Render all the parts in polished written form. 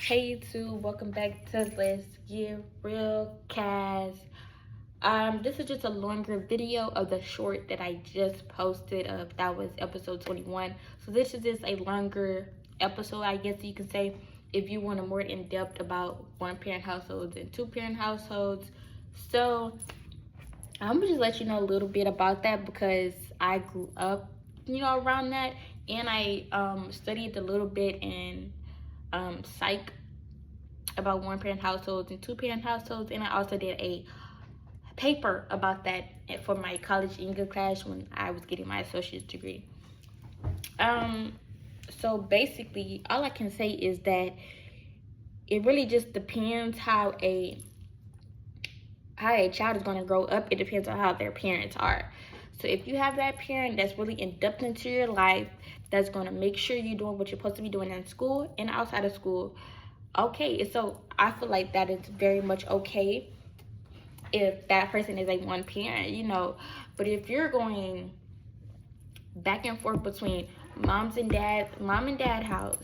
Hey YouTube, welcome back to Let's Get Real Cast. This is just a longer video of the short that I just posted. That was episode 21. So this is just a longer episode, I guess you can say, if you want a more in depth about one-parent households and two-parent households. So I'm gonna just let you know a little bit about that because I grew up, around that, and I studied a little bit in psych about one-parent households and two-parent households, and I also did a paper about that for my college English class when I was getting my associate's degree. Um, so basically, all I can say is that it really just depends how a child is going to grow up. It depends on how their parents are. So if you have that parent that's really inducted into your life, that's going to make sure you're doing what you're supposed to be doing in school and outside of school, okay. So I feel like that is very much okay if that person is a one parent. But if you're going back and forth between mom and dad house,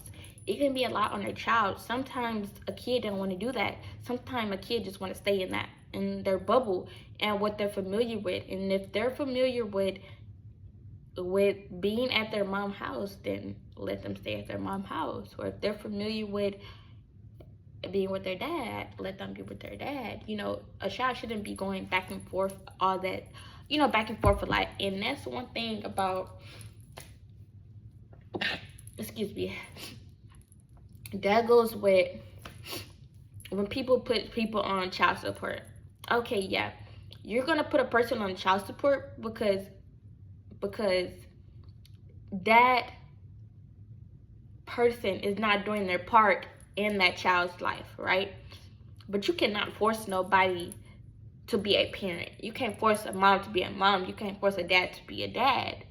it can be a lot on a child. Sometimes a kid don't want to do that. Sometimes a kid just want to stay in their bubble and what they're familiar with. And if they're familiar with being at their mom's house, then let them stay at their mom's house. Or if they're familiar with being with their dad, let them be with their dad. A child shouldn't be going back and forth all that, back and forth a lot. And that's one thing about, excuse me, that goes with when people put people on child support. Okay, yeah, you're gonna put a person on child support because that person is not doing their part in that child's life, right? But you cannot force nobody to be a parent. You can't force a mom to be a mom. You can't force a dad to be a dad.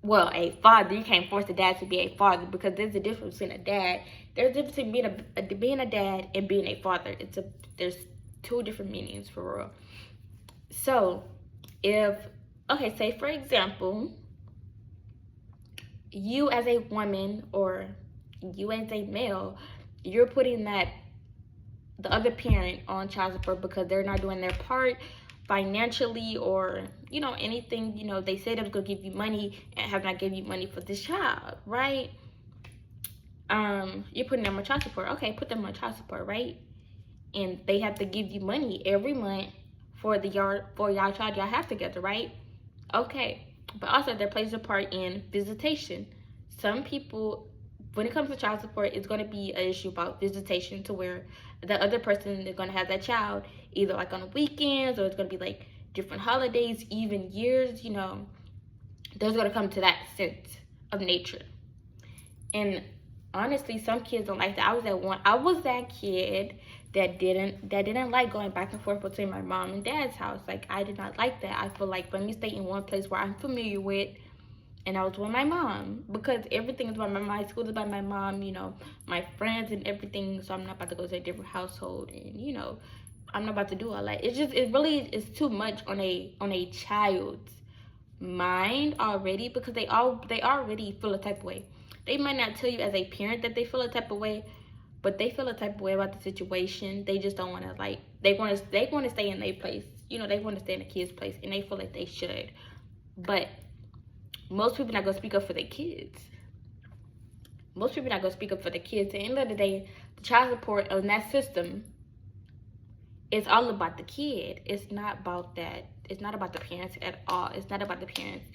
Well, a father. You can't force a dad to be a father because there's a difference between a dad. There's a difference between being a dad and being a father. There's two different meanings for real. So, say for example, you as a woman or you as a male, you're putting the other parent on child support because they're not doing their part financially or anything. They said they was gonna give you money and have not given you money for this child, right? You're putting them on child support. Okay, put them on child support, right? And they have to give you money every month for y'all child y'all have together, right? Okay, but also there plays a part in visitation. Some people, when it comes to child support, it's going to be an issue about visitation, to where the other person is going to have that child either like on the weekends, or it's going to be like different holidays, even years. There's going to come to that sense of nature. And honestly, some kids don't like that. I was that kid that didn't like going back and forth between my mom and dad's house. Like, I did not like that. I feel like, let me stay in one place where I'm familiar with, and I was with my mom because everything is about my school is about my mom, my friends and everything. So I'm not about to go to a different household, and I'm not about to do all that. It really is too much on a child's mind already, because they already feel a type of way. They might not tell you as a parent that they feel a type of way, but they feel a type of way about the situation. They just don't want to, they want to stay in their place. They want to stay in the kid's place, and they feel like they should. But most people not gonna speak up for their kids. Most people not gonna speak up for the kids. At the end of the day, the child support on that system is all about the kid. It's not about that. It's not about the parents at all. It's not about the parents.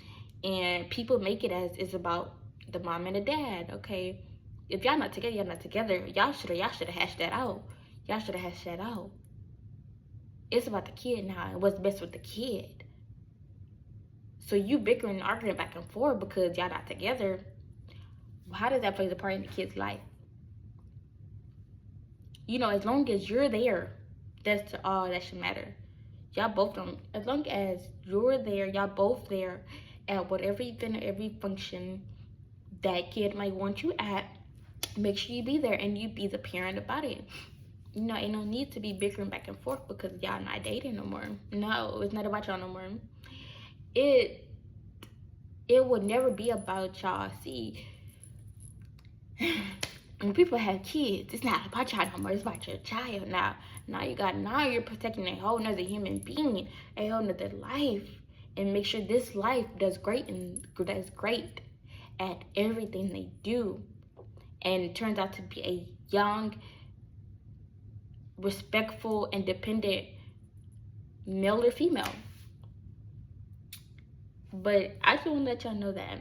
And people make it as it's about the mom and the dad. Okay, if y'all not together, y'all not together. Y'all should have hashed that out. Y'all should have hashed that out. It's about the kid now and what's best with the kid. So you bickering and arguing back and forth because y'all not together. How does that play a part in the kid's life? As long as you're there, that's all that should matter. Y'all both don't. As long as you're there, y'all both there at whatever event or every function that kid might want you at, make sure you be there and you be the parent about it. Ain't no need to be bickering back and forth because y'all not dating no more. No, it's not about y'all no more. It would never be about y'all. See, when people have kids, it's not about y'all no more. It's about your child now. Now you're protecting a whole nother human being, a whole nother life, and make sure this life does great at everything they do, and it turns out to be a young, respectful, independent male or female. But I just want to let y'all know that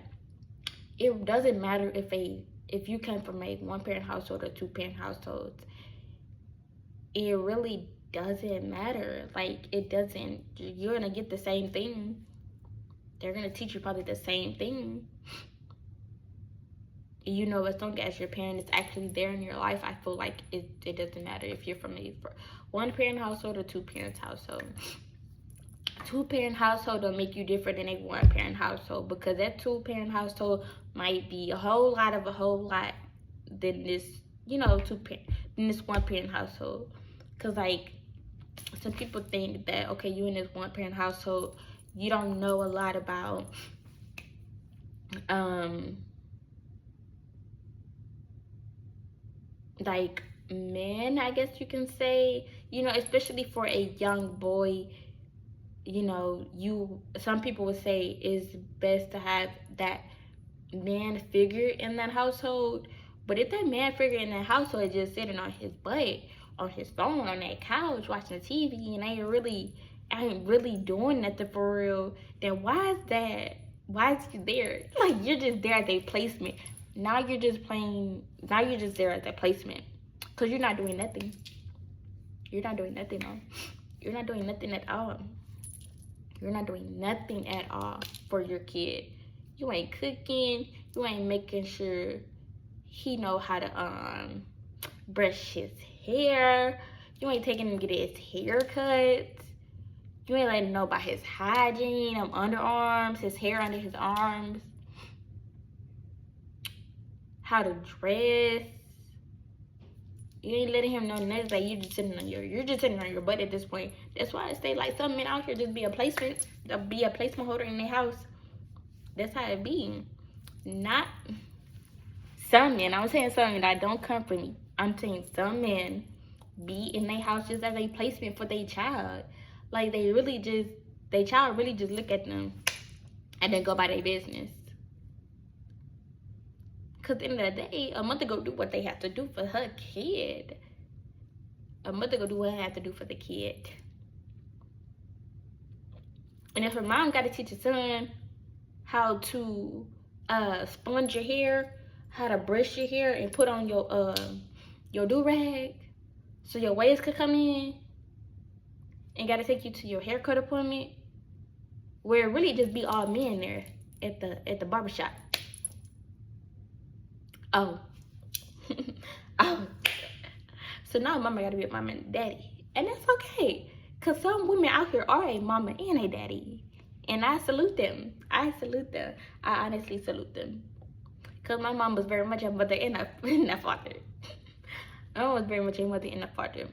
it doesn't matter if you come from a one-parent household or two-parent households. It really doesn't matter. Like, it doesn't. You're gonna get the same thing. They're gonna teach you probably the same thing. You know, as long as your parent is actually there in your life, I feel like it doesn't matter if you're from a one-parent household or two-parent household. Two-parent household don't make you different than a one-parent household, because that two-parent household might be a whole lot than this, than this one-parent household. Because, like, some people think that, okay, you in this one-parent household, you don't know a lot about, like, men, I guess you can say, especially for a young boy. Some people would say it's best to have that man figure in that household. But if that man figure in that household is just sitting on his butt, on his phone, on that couch, watching TV, and ain't really doing nothing for real, then why is he there? Like, you're just there as a placement. Now you're just there as a placement. Because you're not doing nothing. You're not doing nothing, though. You're not doing nothing at all. You're not doing nothing at all for your kid. You ain't cooking. You ain't making sure he know how to brush his hair. You ain't taking him to get his hair cut. You ain't letting him know about his hygiene, underarms, his hair under his arms, how to dress. You ain't letting him know nothing. Like, you're just sitting on your butt at this point. That's why I say, like, some men out here just be a placement holder in their house. That's how it be. Not some men. I'm saying some men that don't come from me. I'm saying some men be in their house just as a placement for their child. Like, their child really just look at them and then go by their business. Because at the end of the day, a mother go do what they have to do for her kid. A mother go do what they have to do for the kid. And if her mom got to teach her son how to sponge your hair, how to brush your hair, and put on your do-rag so your waves could come in, and got to take you to your haircut appointment, where it really just be all men there at the barbershop. Oh. So now mama gotta be a mama and daddy. And that's okay. Because some women out here are a mama and a daddy. And I salute them. I honestly salute them. Because my mom was very much a mother and a father. My mom was very much a mother and a father.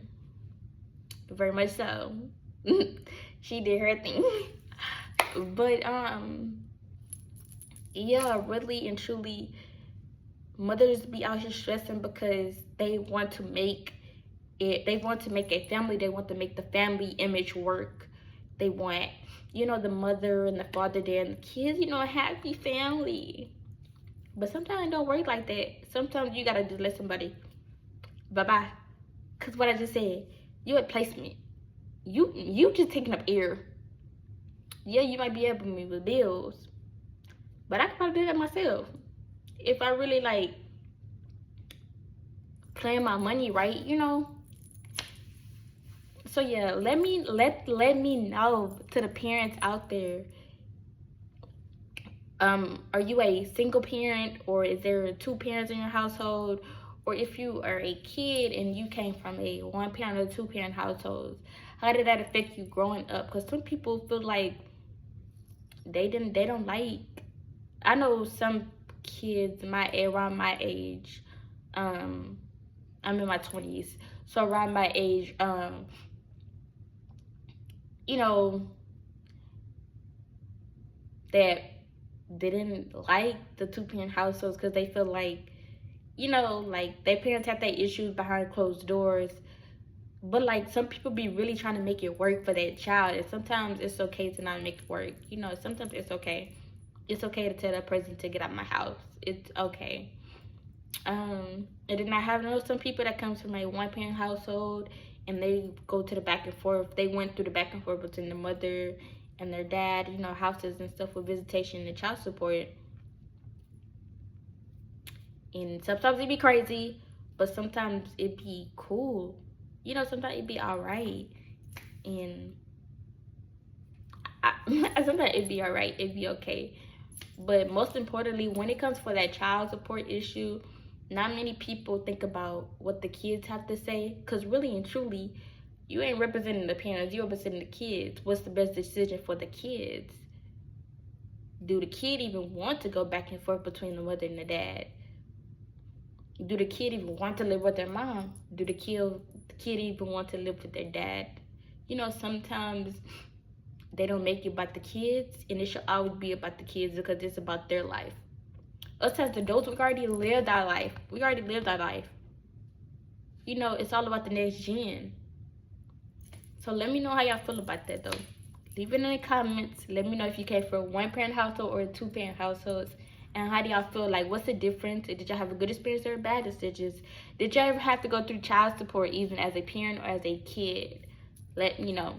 Very much so. She did her thing. But, yeah, really and truly, mothers be out here stressing because they want to make a family. They want to make the family image work. They want, the mother and the father there and the kids, a happy family. But sometimes it don't work like that. Sometimes you gotta just let somebody bye-bye. Because what I just said, you at placement. You just taking up air. Yeah, you might be helping me with bills, but I could probably do that myself. If I really like playing my money right, So yeah, let me know to the parents out there. Are you a single parent, or is there two parents in your household? Or if you are a kid and you came from a one parent or two parent household, how did that affect you growing up? Because some people feel like they don't like. I know some kids around my age, I'm in my 20s, so around my age, that didn't like the two-parent households because they feel like you know, like their parents have their issues behind closed doors. But like some people be really trying to make it work for that child, and sometimes it's okay to not make it work. You know, sometimes it's okay. It's okay to tell that person to get out of my house. It's okay. And then I have know some people that comes from a one parent household, and they go to the back and forth. They went through the back and forth between the mother and their dad. You know, houses and stuff with visitation and child support. And sometimes it be crazy, but sometimes it be cool. You know, sometimes it be alright. And sometimes it be alright. It be okay. But most importantly, when it comes for that child support issue, not many people think about what the kids have to say. Because really and truly, you ain't representing the parents, you're representing the kids. What's the best decision for the kids? Do the kid even want to go back and forth between the mother and the dad? Do the kid even want to live with their mom? Do the kid even want to live with their dad? You know, sometimes they don't make it about the kids, and it should always be about the kids because it's about their life. Us as adults, we already lived our life. We already lived our life. You know, it's all about the next gen. So let me know how y'all feel about that though. Leave it in the comments. Let me know if you came from a one parent household or a two parent households. And how do y'all feel? Like, what's the difference? Did y'all have a good experience or bad decisions? Did y'all ever have to go through child support even as a parent or as a kid? Let me know.